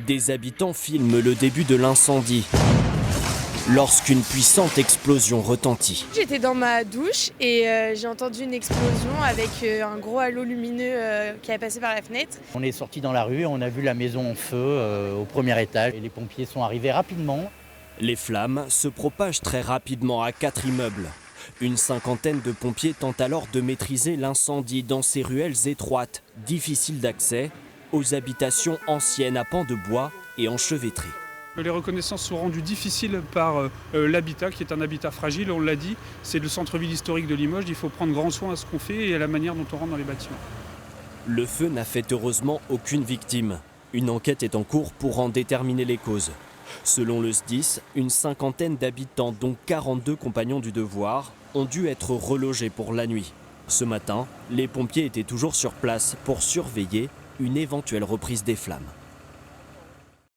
Des habitants filment le début de l'incendie lorsqu'une puissante explosion retentit. J'étais dans ma douche et j'ai entendu une explosion avec un gros halo lumineux qui avait passé par la fenêtre. On est sorti dans la rue, on a vu la maison en feu au premier étage et les pompiers sont arrivés rapidement. Les flammes se propagent très rapidement à 4 immeubles. Une cinquantaine de pompiers tentent alors de maîtriser l'incendie dans ces ruelles étroites, difficiles d'accès, aux habitations anciennes à pans de bois et enchevêtrées. Les reconnaissances sont rendues difficiles par l'habitat, qui est un habitat fragile, on l'a dit. C'est le centre-ville historique de Limoges, il faut prendre grand soin à ce qu'on fait et à la manière dont on rentre dans les bâtiments. Le feu n'a fait heureusement aucune victime. Une enquête est en cours pour en déterminer les causes. Selon le SDIS, une cinquantaine d'habitants, dont 42 compagnons du devoir, ont dû être relogés pour la nuit. Ce matin, les pompiers étaient toujours sur place pour surveiller une éventuelle reprise des flammes.